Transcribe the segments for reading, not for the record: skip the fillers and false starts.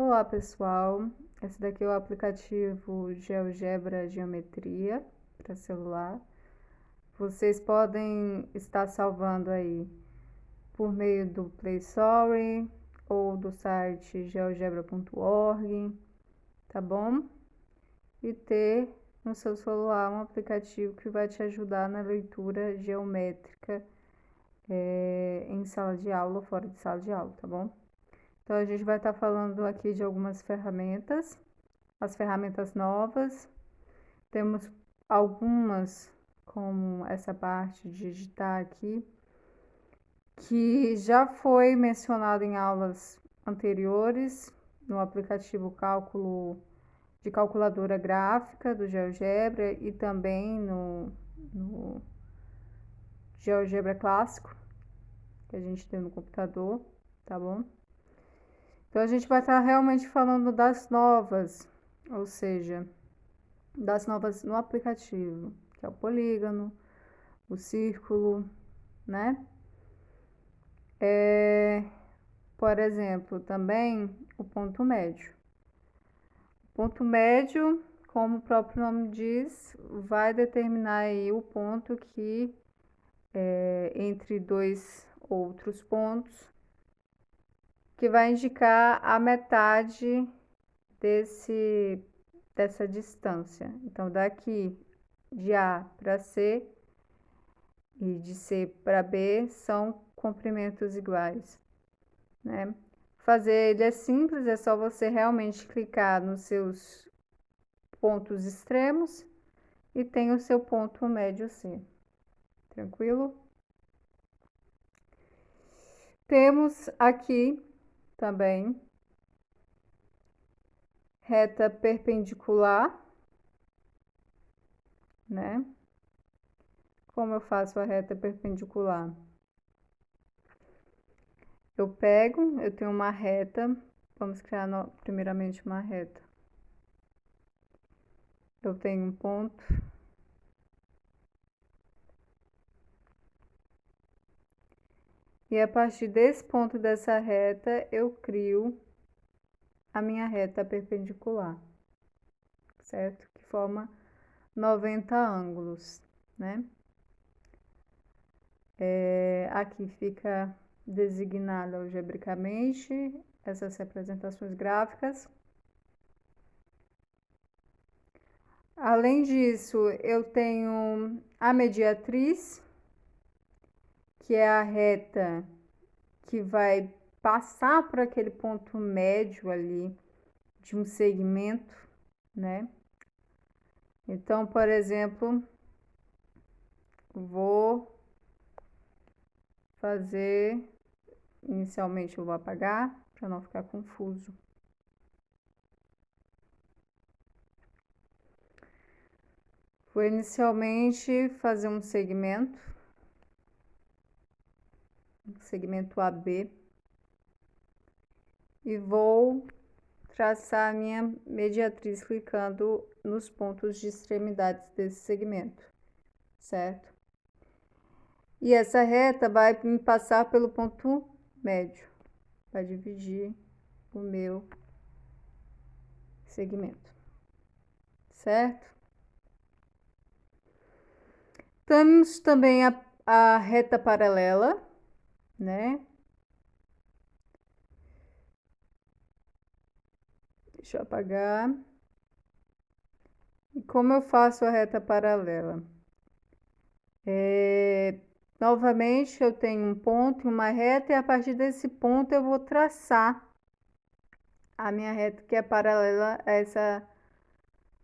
Olá, pessoal. Esse daqui é o aplicativo GeoGebra Geometria para celular. Vocês podem estar salvando aí por meio do Play Store ou do site geogebra.org, tá bom? E ter no seu celular um aplicativo que vai te ajudar na leitura geométrica em sala de aula ou fora de sala de aula, tá bom? Então, a gente vai estar falando aqui de algumas ferramentas, as ferramentas novas. Temos algumas, como essa parte de digitar aqui, que já foi mencionado em aulas anteriores, no aplicativo cálculo de calculadora gráfica do GeoGebra e também no GeoGebra clássico, que a gente tem no computador, tá bom? Então, a gente vai estar realmente falando das novas, ou seja, das novas no aplicativo, que é o polígono, o círculo, né? Por exemplo, também o ponto médio. O ponto médio, como o próprio nome diz, vai determinar aí o ponto que entre dois outros pontos, que vai indicar a metade dessa distância. Então, daqui de A para C e de C para B são comprimentos iguais, né? Fazer ele é simples, é só você realmente clicar nos seus pontos extremos e tem o seu ponto médio C. Tranquilo? Temos aqui também reta perpendicular, né? Como eu faço a reta perpendicular? Eu tenho uma reta, vamos criar primeiramente uma reta. Eu tenho um ponto. E a partir desse ponto dessa reta, eu crio a minha reta perpendicular, certo? Que forma 90 ângulos, né? Aqui fica designada algebricamente essas representações gráficas. Além disso, eu tenho a mediatriz, que é a reta que vai passar por aquele ponto médio ali de um segmento, né? Então, por exemplo, vou fazer, inicialmente eu vou apagar para não ficar confuso. Vou inicialmente fazer um segmento AB, e vou traçar a minha mediatriz clicando nos pontos de extremidades desse segmento, certo? E essa reta vai me passar pelo ponto médio, vai dividir o meu segmento, certo? Temos também a reta paralela, né? Deixa eu apagar. E como eu faço a reta paralela? Novamente, eu tenho um ponto e uma reta, e a partir desse ponto eu vou traçar a minha reta, que é paralela a essa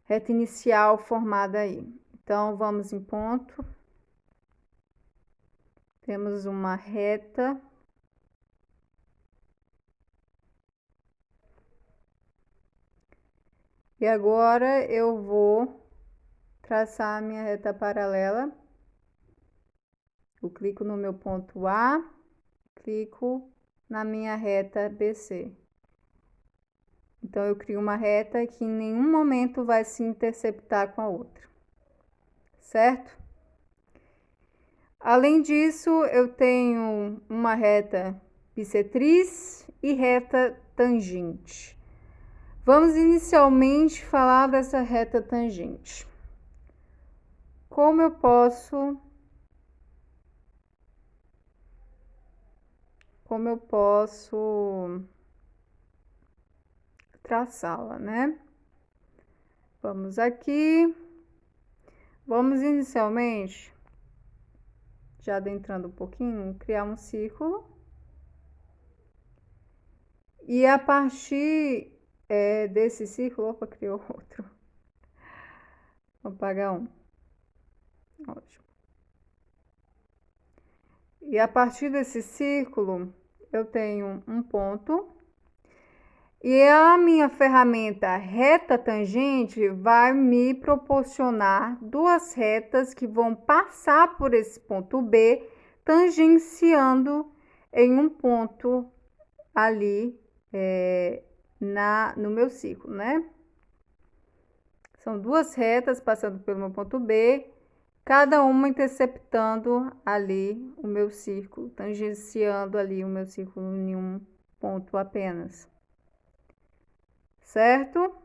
reta inicial formada aí. Então, vamos em ponto. Temos uma reta. E agora eu vou traçar a minha reta paralela. Eu clico no meu ponto A, clico na minha reta BC. Então, eu crio uma reta que em nenhum momento vai se interceptar com a outra, certo? Além disso, eu tenho uma reta bissetriz e reta tangente. Vamos inicialmente falar dessa reta tangente. Como eu posso traçá-la, né? Vamos aqui. Vamos inicialmente, já adentrando um pouquinho, criar um círculo. E a partir desse círculo, opa, criou outro. Vou apagar um. Ótimo. E a partir desse círculo, eu tenho um ponto. E a minha ferramenta reta tangente vai me proporcionar duas retas que vão passar por esse ponto B, tangenciando em um ponto ali no meu círculo, né? São duas retas passando pelo meu ponto B, cada uma interceptando ali o meu círculo, tangenciando ali o meu círculo em um ponto apenas. Certo?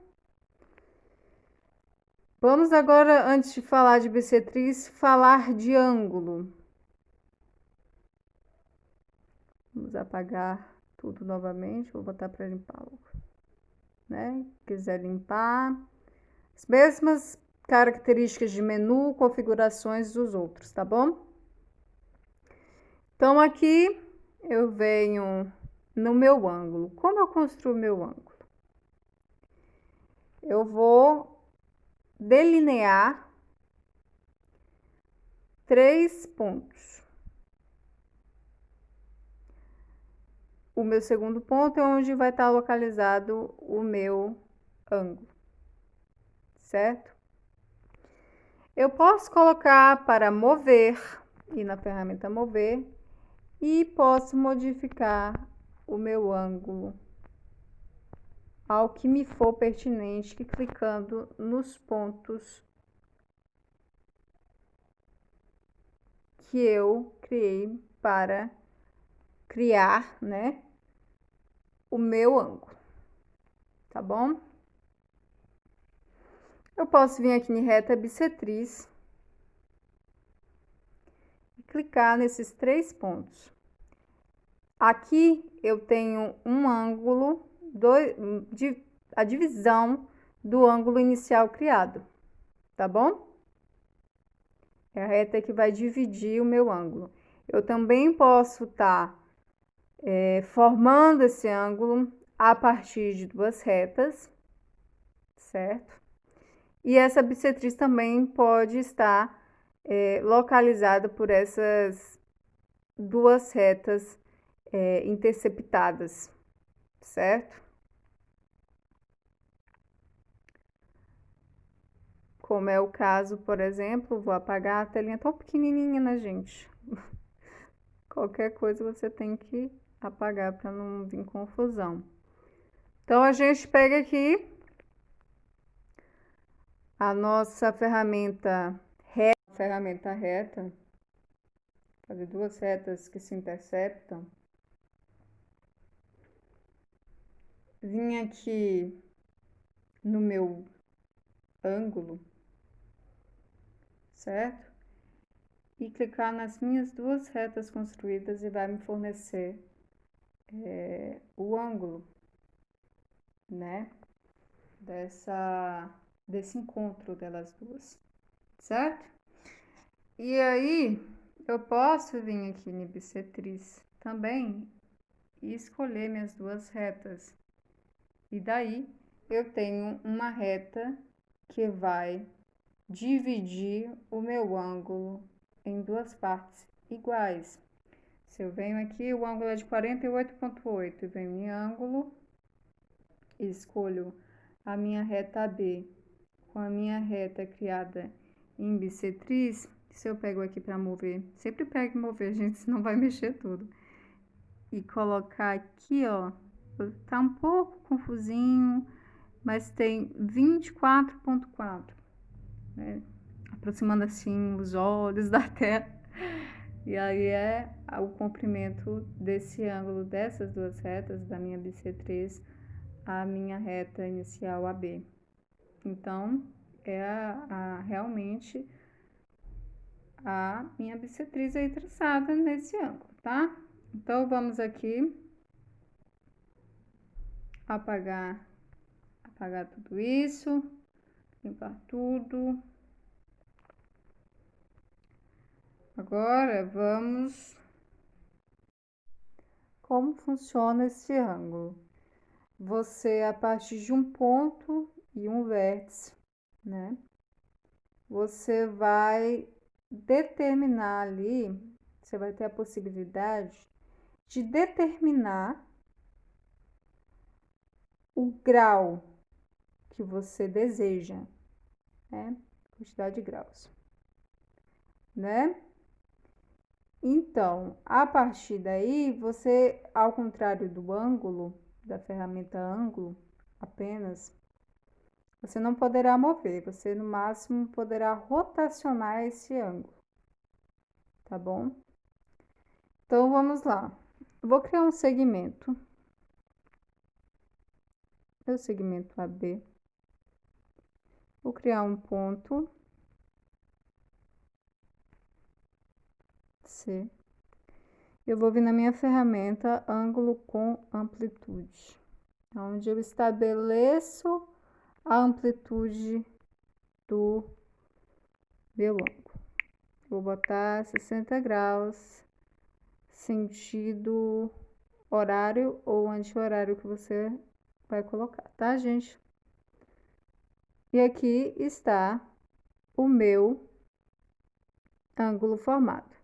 Vamos agora, antes de falar de bissetriz, falar de ângulo. Vamos apagar tudo novamente, vou botar para limpar logo, né? Quiser limpar, as mesmas características de menu, configurações dos outros, tá bom? Então, aqui eu venho no meu ângulo. Como eu construo meu ângulo? Eu vou delinear 3 pontos. O meu segundo ponto é onde vai estar localizado o meu ângulo, certo? Eu posso colocar para mover, ir na ferramenta mover, e posso modificar o meu ângulo ao que me for pertinente, clicando nos pontos que eu criei para criar, né, o meu ângulo, tá bom? Eu posso vir aqui em reta bissetriz e clicar nesses 3 pontos. Aqui eu tenho um ângulo, a divisão do ângulo inicial criado, tá bom? É a reta que vai dividir o meu ângulo. Eu também posso estar formando esse ângulo a partir de duas retas, certo? E essa bissetriz também pode estar localizada por essas duas retas interceptadas, certo? Como é o caso, por exemplo, vou apagar a telinha tão pequenininha, né, gente? Qualquer coisa você tem que apagar para não vir confusão. Então, a gente pega aqui a nossa ferramenta reta, fazer duas retas que se interceptam. Vim aqui no meu ângulo, certo? E clicar nas minhas duas retas construídas e vai me fornecer o ângulo, né? Desse encontro delas duas, certo? E aí, eu posso vir aqui em bissetriz também e escolher minhas duas retas. E daí, eu tenho uma reta que vai dividir o meu ângulo em duas partes iguais. Se eu venho aqui, o ângulo é de 48,8 e venho em ângulo, escolho a minha reta AB com a minha reta criada em bissetriz. Se eu pego aqui para mover, sempre pego e mover, gente, senão vai mexer tudo. E colocar aqui, ó, tá um pouco confusinho, mas tem 24,4, né? Aproximando assim os olhos da tela. E aí é o comprimento desse ângulo dessas duas retas da minha bissetriz a minha reta inicial AB. Então, é realmente a minha bissetriz aí traçada nesse ângulo, tá? Então, vamos aqui apagar tudo isso, limpar tudo. Agora, vamos... Como funciona esse ângulo? Você, a partir de um ponto e um vértice, né? Você vai determinar ali, você vai ter a possibilidade de determinar o grau que você deseja, né? Quantidade de graus, né? Então, a partir daí, você, ao contrário do ângulo, da ferramenta ângulo apenas, você não poderá mover, você no máximo poderá rotacionar esse ângulo, tá bom? Então, vamos lá. Eu vou criar um segmento. Meu segmento AB. Vou criar um ponto C. Eu vou vir na minha ferramenta ângulo com amplitude, onde eu estabeleço a amplitude do meu ângulo. Vou botar 60 graus, sentido horário ou anti-horário que você vai colocar, tá, gente? E aqui está o meu ângulo formado,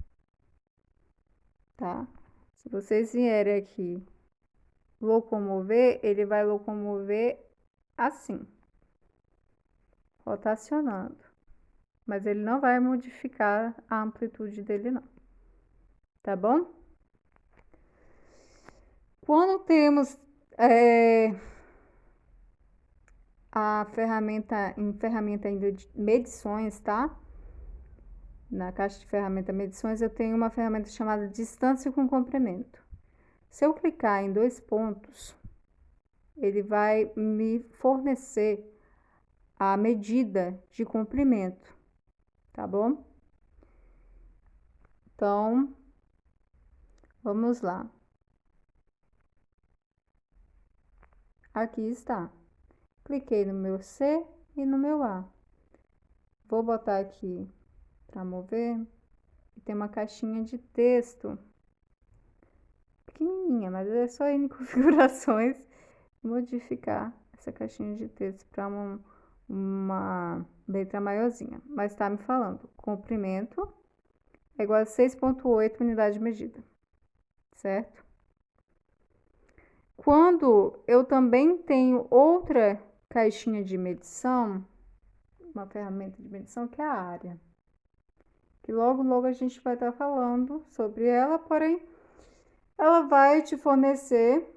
tá? Se vocês vierem aqui locomover, ele vai locomover assim, rotacionando. Mas ele não vai modificar a amplitude dele, não. Tá bom? Quando temos a ferramenta, em ferramenta ainda de medições, tá? Na caixa de ferramenta medições, eu tenho uma ferramenta chamada distância com comprimento. Se eu clicar em 2 pontos, ele vai me fornecer a medida de comprimento, tá bom? Então, vamos lá. Aqui está. Cliquei no meu C e no meu A. Vou botar aqui para mover. E tem uma caixinha de texto pequenininha, mas é só ir em configurações modificar essa caixinha de texto para uma letra maiorzinha. Mas está me falando, comprimento é igual a 6,8 unidade de medida, certo? Quando eu também tenho outra caixinha de medição, uma ferramenta de medição que é a área, que logo a gente vai estar falando sobre ela, porém ela vai te fornecer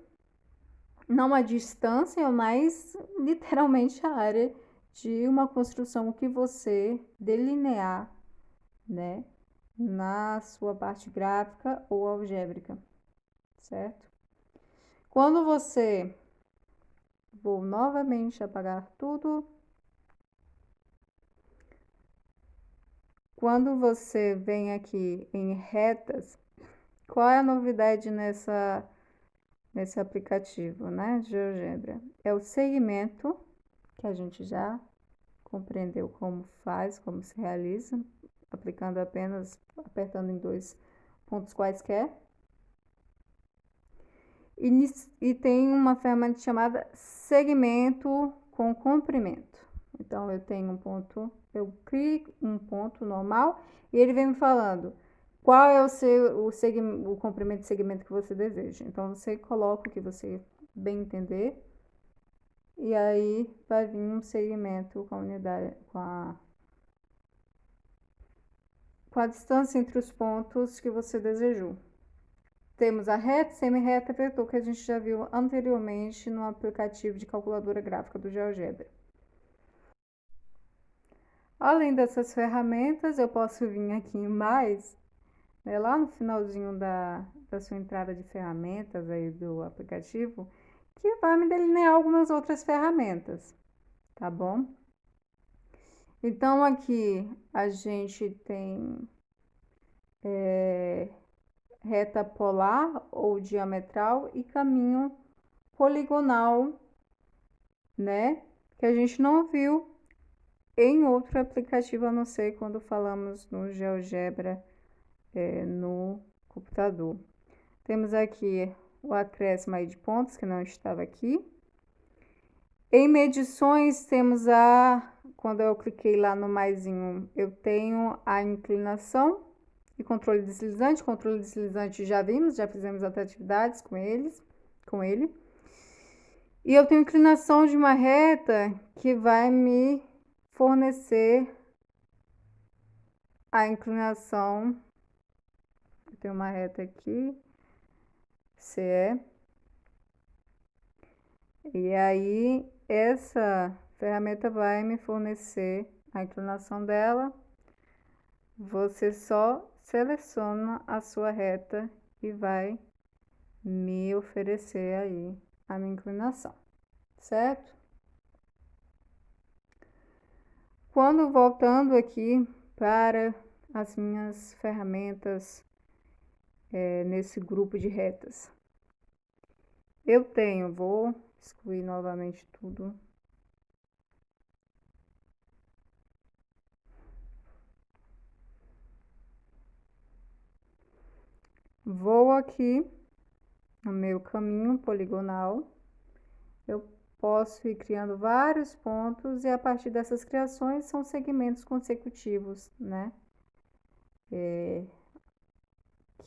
não a distância, mas literalmente a área de uma construção que você delinear, né, na sua parte gráfica ou algébrica, certo? Quando você... Vou novamente apagar tudo. Quando você vem aqui em retas, qual é a novidade nesse aplicativo, né, de GeoGebra? É o segmento, que a gente já compreendeu como faz, como se realiza, aplicando apenas, apertando em 2 pontos quaisquer. E tem uma ferramenta chamada segmento com comprimento. Então, eu tenho um ponto, eu crio um ponto normal e ele vem me falando qual é o comprimento de segmento que você deseja. Então, você coloca o que você bem entender e aí vai vir um segmento com a unidade, com a distância entre os pontos que você desejou. Temos a reta, semi-reta, vetor, que a gente já viu anteriormente no aplicativo de calculadora gráfica do GeoGebra. Além dessas ferramentas, eu posso vir aqui em mais, né, lá no finalzinho da sua entrada de ferramentas aí do aplicativo, que vai me delinear algumas outras ferramentas, tá bom? Então, aqui a gente tem reta polar ou diametral e caminho poligonal, né? Que a gente não viu em outro aplicativo, a não ser quando falamos no GeoGebra no computador. Temos aqui o acréscimo aí de pontos, que não estava aqui. Em medições, temos quando eu cliquei lá no maisinho, eu tenho a inclinação e controle deslizante. Controle deslizante já vimos, já fizemos até atividades com ele. E eu tenho inclinação de uma reta que vai me fornecer a inclinação. Eu tenho uma reta aqui, CE. E aí, essa ferramenta vai me fornecer a inclinação dela. Você só seleciona a sua reta e vai me oferecer aí a minha inclinação, certo? Quando voltando aqui para as minhas ferramentas nesse grupo de retas, vou excluir novamente tudo. Vou aqui no meu caminho poligonal, eu posso ir criando vários pontos e a partir dessas criações são segmentos consecutivos, né? Que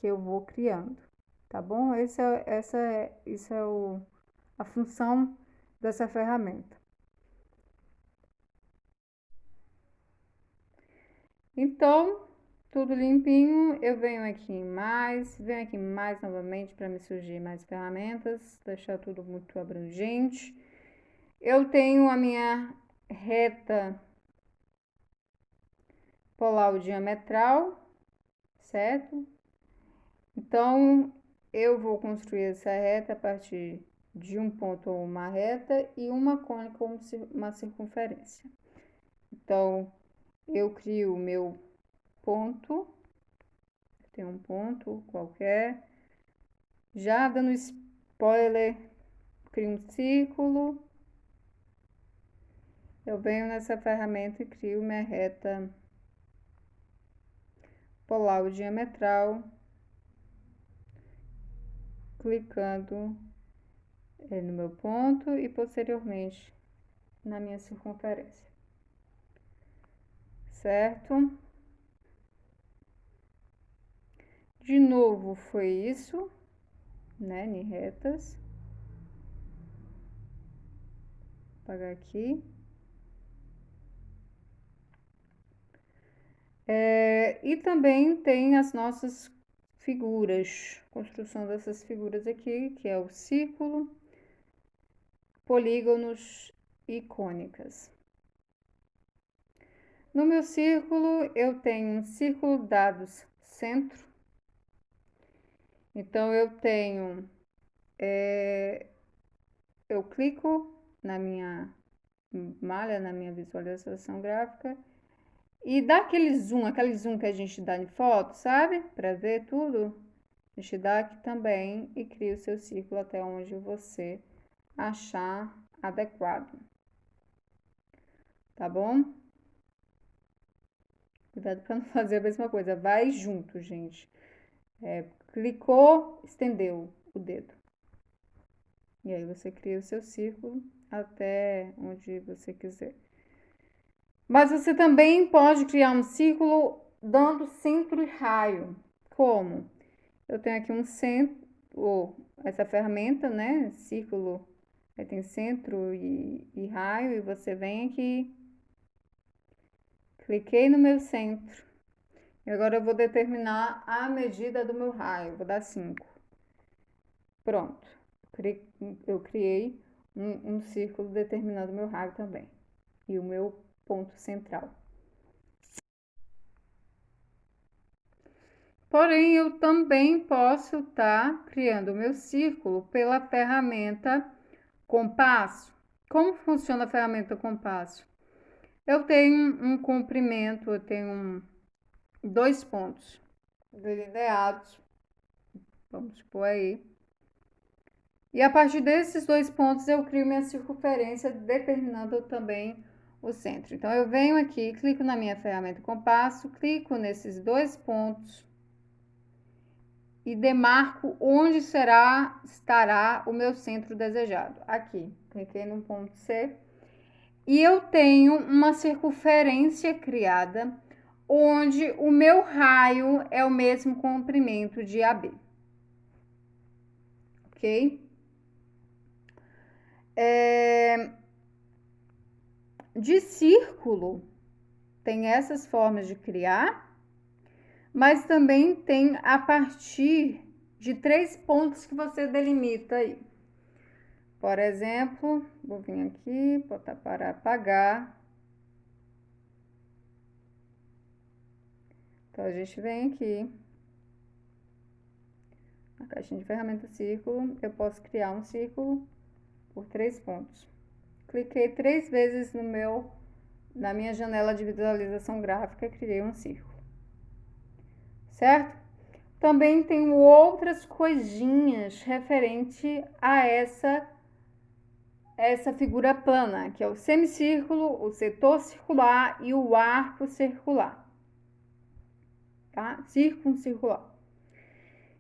eu vou criando, tá bom? Isso é a função dessa ferramenta. Então, tudo limpinho, eu venho aqui em mais novamente para me surgir mais ferramentas, deixar tudo muito abrangente. Eu tenho a minha reta polar diametral, certo? Então, eu vou construir essa reta a partir de um ponto ou uma reta e uma cônica ou uma circunferência. Então, eu crio o meu ponto, tem um ponto qualquer, já dando spoiler, crio um círculo, eu venho nessa ferramenta e crio minha reta polar diametral, clicando no meu ponto e posteriormente na minha circunferência, certo? De novo foi isso, né, em retas. Vou apagar aqui. E também tem as nossas figuras, construção dessas figuras aqui, que é o círculo, polígonos e cônicas. No meu círculo, eu tenho um círculo dados centro. Então, eu tenho, eu clico na minha malha, na minha visualização gráfica, e dá aquele zoom que a gente dá em foto, sabe? Para ver tudo. A gente dá aqui também e cria o seu círculo até onde você achar adequado. Tá bom? Cuidado para não fazer a mesma coisa. Vai junto, gente. Clicou, estendeu o dedo. E aí você cria o seu círculo até onde você quiser. Mas você também pode criar um círculo dando centro e raio. Como? Eu tenho aqui um centro, essa ferramenta, né? Círculo, aí tem centro e raio, e você vem aqui, cliquei no meu centro. E agora eu vou determinar a medida do meu raio, vou dar 5. Pronto, eu criei um círculo determinando o meu raio também. E o meu ponto central. Porém, eu também posso estar criando o meu círculo pela ferramenta compasso. Como funciona a ferramenta compasso? Eu tenho um comprimento, eu tenho 2 pontos delineados, vamos supor aí. E a partir desses 2 pontos eu crio minha circunferência, determinando também o centro. Então, eu venho aqui, clico na minha ferramenta compasso, clico nesses 2 pontos e demarco onde estará o meu centro desejado. Aqui, cliquei no ponto C. E eu tenho uma circunferência criada, onde o meu raio é o mesmo comprimento de AB. Ok? De círculo, tem essas formas de criar, mas também tem a partir de 3 pontos que você delimita aí. Por exemplo, vou vir aqui, botar para apagar. Então, a gente vem aqui, na caixinha de ferramenta círculo, eu posso criar um círculo por 3 pontos. Cliquei 3 vezes na minha janela de visualização gráfica, criei um círculo. Certo? Também tenho outras coisinhas referente a essa figura plana, que é o semicírculo, o setor circular e o arco circular. Tá? Circular.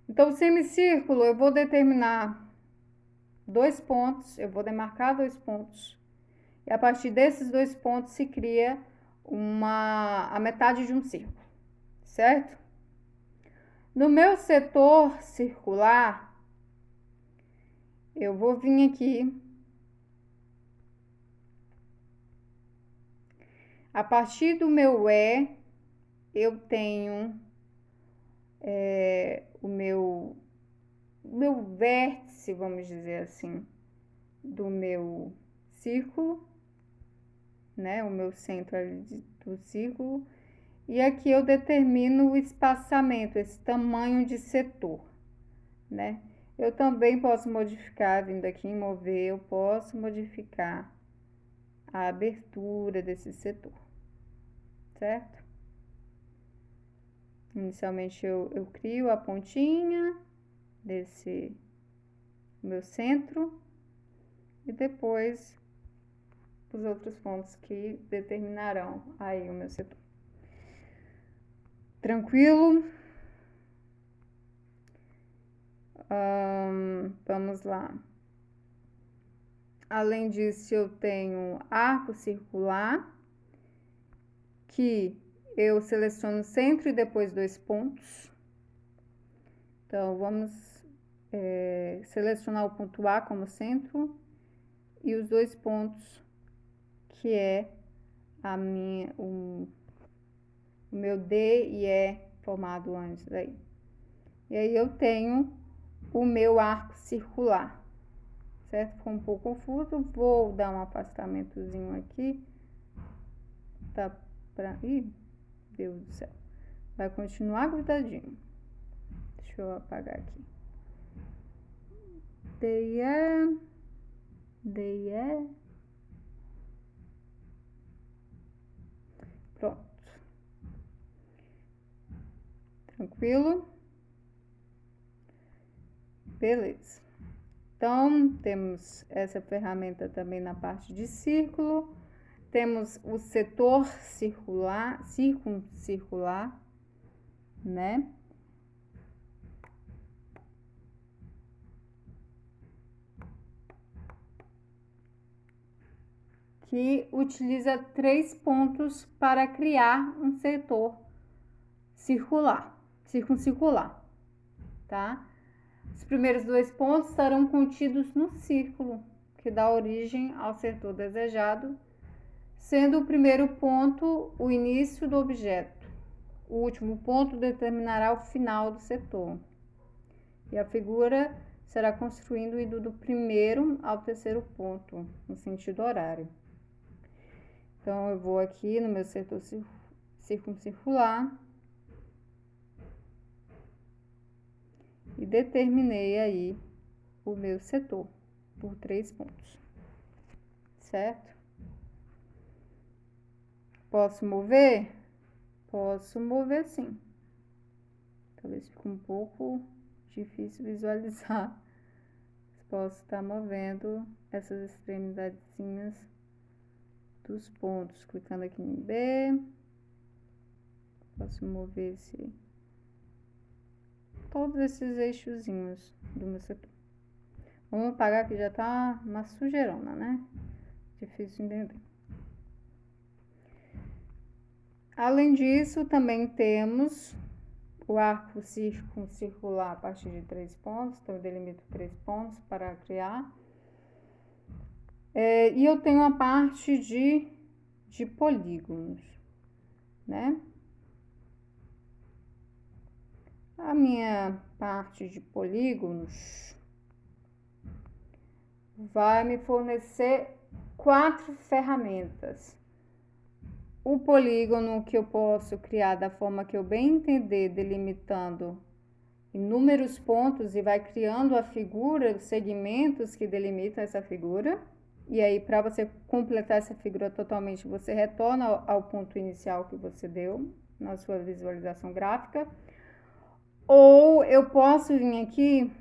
Então, o semicírculo, eu vou determinar 2 pontos, eu vou demarcar 2 pontos. E a partir desses 2 pontos se cria a metade de um círculo, certo? No meu setor circular, eu vou vir aqui. A partir do meu E, eu tenho o meu vértice, vamos dizer assim, do meu círculo, né? O meu centro ali do círculo. E aqui eu determino o espaçamento, esse tamanho de setor, né? Eu também posso modificar, vindo aqui em mover, eu posso modificar a abertura desse setor, certo? Inicialmente eu crio a pontinha desse meu centro e depois os outros pontos que determinarão aí o meu setor. Tranquilo? Vamos lá. Além disso, eu tenho arco circular, que eu seleciono o centro e depois 2 pontos. Então, vamos selecionar o ponto A como centro e os 2 pontos, que é o meu D e E formado antes aí. E aí eu tenho o meu arco circular, certo? Ficou um pouco confuso, vou dar um afastamentozinho aqui, tá? Ih, Deus do céu, vai continuar grudadinho. Deixa eu apagar aqui. D e E. Pronto. Tranquilo? Beleza. Então, temos essa ferramenta também na parte de círculo. Temos o setor circular, circuncircular, né? Que utiliza 3 pontos para criar um setor circular, circuncircular, tá? Os primeiros 2 pontos estarão contidos no círculo, que dá origem ao setor desejado, sendo o primeiro ponto o início do objeto. O último ponto determinará o final do setor. E a figura será construindo indo do primeiro ao terceiro ponto, no sentido horário. Então, eu vou aqui no meu setor circuncircular e determinei aí o meu setor, por 3 pontos, certo? Posso mover? Posso mover sim. Talvez fique um pouco difícil visualizar. Posso estar movendo essas extremidadezinhas dos pontos, clicando aqui em B. Posso mover todos esses eixozinhos do meu setor. Vamos apagar que já tá uma sujeirona, né? Difícil entender. Além disso, também temos o arco circular a partir de 3 pontos. Então, eu delimito 3 pontos para criar. E eu tenho a parte de polígonos, né? A minha parte de polígonos vai me fornecer 4 ferramentas. O polígono que eu posso criar da forma que eu bem entender, delimitando inúmeros pontos e vai criando a figura, os segmentos que delimitam essa figura. E aí, para você completar essa figura totalmente, você retorna ao ponto inicial que você deu na sua visualização gráfica. Ou eu posso vir aqui,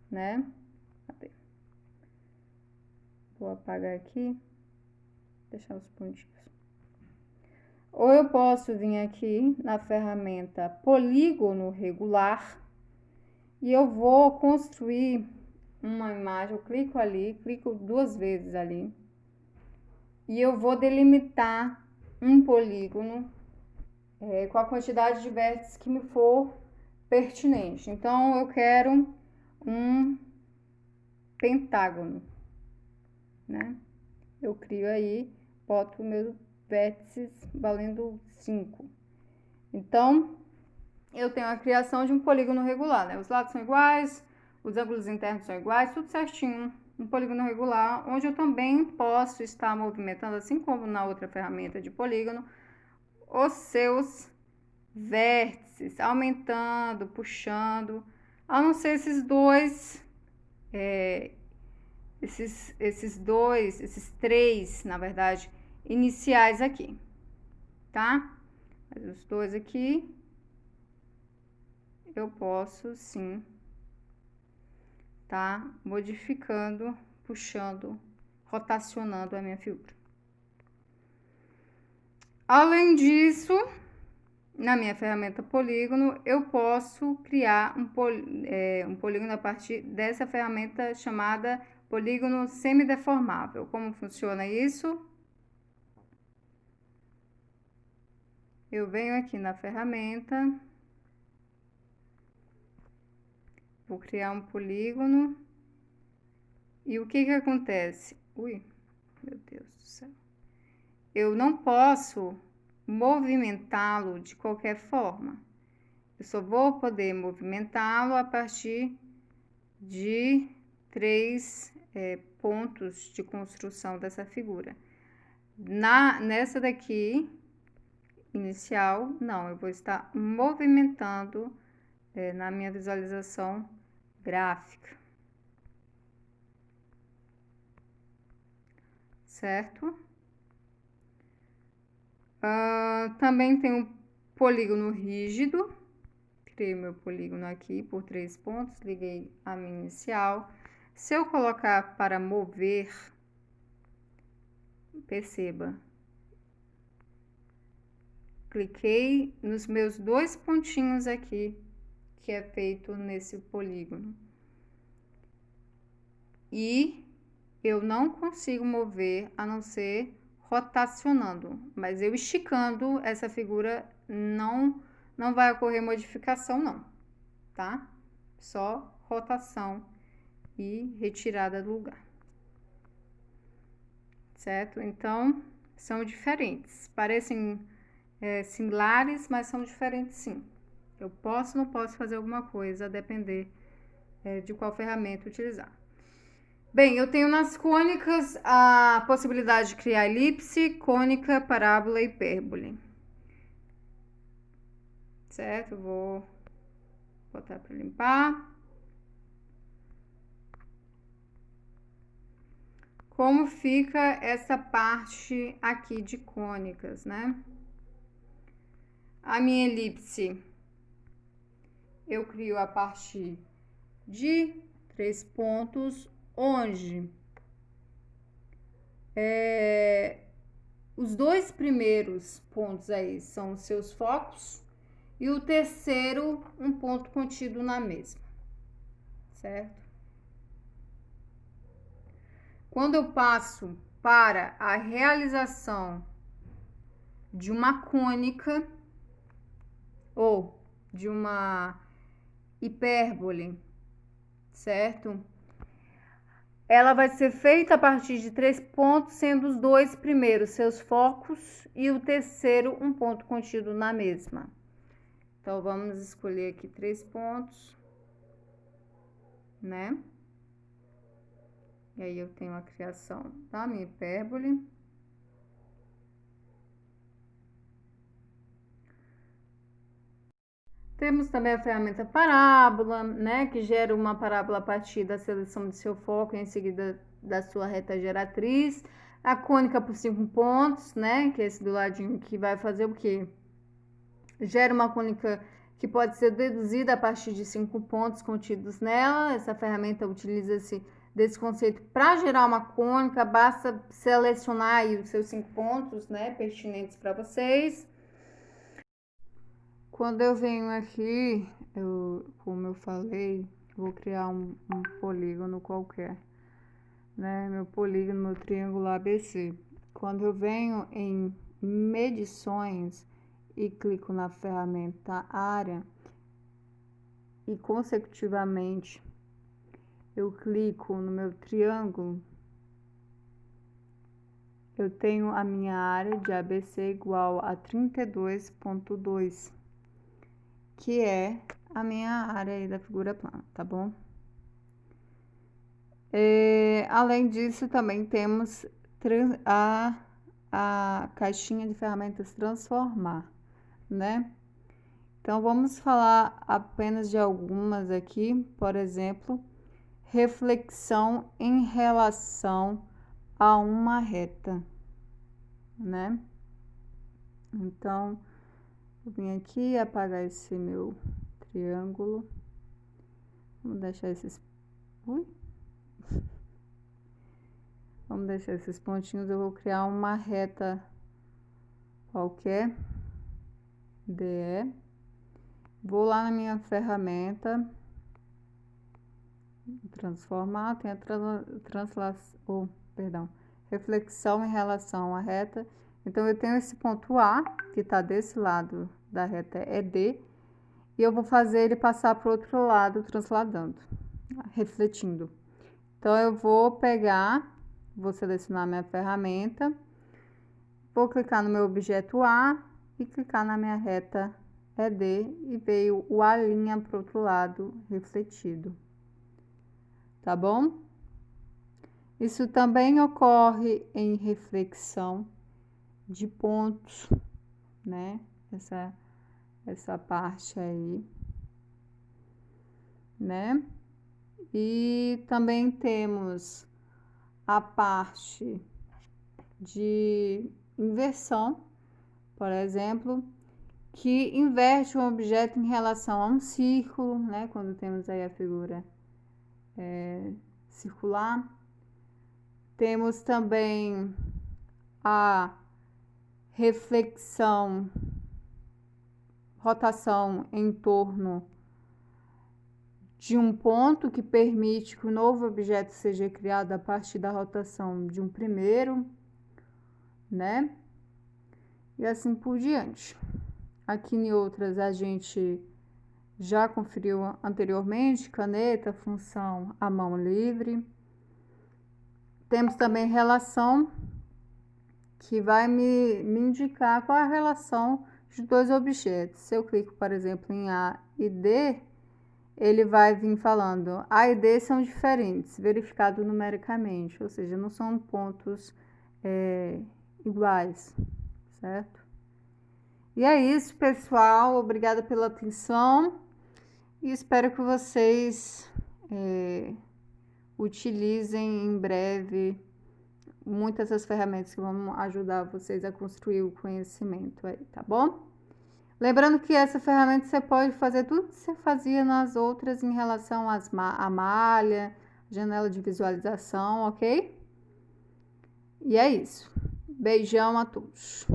né? Cadê? Vou apagar aqui, deixar os pontinhos. Ou eu posso vir aqui na ferramenta polígono regular e eu vou construir uma imagem. Eu clico ali, clico 2 vezes ali e eu vou delimitar um polígono com a quantidade de vértices que me for pertinente. Então, eu quero um pentágono, né? Eu crio aí, boto meus vértices valendo 5. Então, eu tenho a criação de um polígono regular, né? Os lados são iguais, os ângulos internos são iguais, tudo certinho. Um polígono regular, onde eu também posso estar movimentando, assim como na outra ferramenta de polígono, os seus vértices, aumentando, puxando, a não ser esses dois, esses 3, na verdade, iniciais aqui, tá? Mas os 2 aqui, eu posso sim tá modificando, puxando, rotacionando a minha figura. Além disso, na minha ferramenta polígono, eu posso criar um polígono a partir dessa ferramenta chamada polígono semideformável. Como funciona isso? Eu venho aqui na ferramenta, vou criar um polígono e o que acontece? Ui, meu Deus do céu. Eu não posso movimentá-lo de qualquer forma. Eu só vou poder movimentá-lo a partir de 3 pontos de construção dessa figura. Nessa daqui, inicial, não, eu vou estar movimentando na minha visualização gráfica. Certo? Também tem um polígono rígido. Criei meu polígono aqui por 3 pontos, liguei a minha inicial. Se eu colocar para mover, perceba, cliquei nos meus 2 pontinhos aqui, que é feito nesse polígono. E eu não consigo mover a não ser rotacionando, mas eu esticando essa figura não vai ocorrer modificação não, tá? Só rotação e retirada do lugar. Certo? Então, são diferentes. Parecem similares, mas são diferentes sim. Eu posso ou não posso fazer alguma coisa, a depender de qual ferramenta utilizar. Bem, eu tenho nas cônicas a possibilidade de criar elipse, cônica, parábola e hipérbole. Certo? Vou botar para limpar. como fica essa parte aqui de cônicas, né? A minha elipse eu crio a partir de 3 pontos, onde os 2 primeiros pontos aí são os seus focos e o terceiro um ponto contido na mesma, certo? Quando eu passo para a realização de uma cônica ou de uma hipérbole, certo? Ela vai ser feita a partir de 3 pontos, sendo os 2 primeiros seus focos e o terceiro um ponto contido na mesma. Então, vamos escolher aqui 3 pontos, né? E aí, eu tenho a criação da minha hipérbole. Temos também a ferramenta parábola, né, que gera uma parábola a partir da seleção de seu foco e em seguida da sua reta geratriz. A cônica por 5 pontos, né, que é esse do ladinho que vai fazer o quê? Gera uma cônica que pode ser deduzida a partir de 5 pontos contidos nela. Essa ferramenta utiliza-se desse conceito para gerar uma cônica, basta selecionar aí os seus 5 pontos, né, pertinentes para vocês. Quando eu venho aqui, como eu falei, vou criar um polígono qualquer, né? Meu polígono, meu triângulo ABC. Quando eu venho em medições e clico na ferramenta área e consecutivamente eu clico no meu triângulo, eu tenho a minha área de ABC igual a 32,2. Que é a minha área aí da figura plana, tá bom? Além disso, também temos a caixinha de ferramentas transformar, né? Então, vamos falar apenas de algumas aqui, por exemplo, reflexão em relação a uma reta, né? Então, eu vim aqui apagar esse meu triângulo. Vamos deixar esses... Vamos deixar esses pontinhos. Eu vou criar uma reta qualquer. DE. Vou lá na minha ferramenta. Transformar. Tem a translação... perdão. Reflexão em relação à reta. Então, eu tenho esse ponto A, que está desse lado da reta ED, e eu vou fazer ele passar para o outro lado, transladando, refletindo. Então, eu vou pegar, vou selecionar minha ferramenta, vou clicar no meu objeto A e clicar na minha reta ED e veio o A' para o outro lado, refletido. Tá bom? Isso também ocorre em reflexão de pontos, né? Essa parte aí, né? E também temos a parte de inversão, por exemplo, que inverte um objeto em relação a um círculo, né? Quando temos aí a figura circular. Temos também a reflexão, rotação em torno de um ponto, que permite que o novo objeto seja criado a partir da rotação de um primeiro, né? E assim por diante. Aqui em outras a gente já conferiu anteriormente: caneta, função, a mão livre. Temos também relação, que vai me indicar qual é a relação de dois objetos. Se eu clico, por exemplo, em A e D, ele vai vir falando: A e D são diferentes, verificado numericamente, ou seja, não são pontos iguais, certo? E é isso, pessoal. Obrigada pela atenção e espero que vocês utilizem em breve muitas das ferramentas que vão ajudar vocês a construir o conhecimento aí, tá bom? Lembrando que essa ferramenta você pode fazer tudo que você fazia nas outras em relação à malha, janela de visualização, ok? E é isso. Beijão a todos.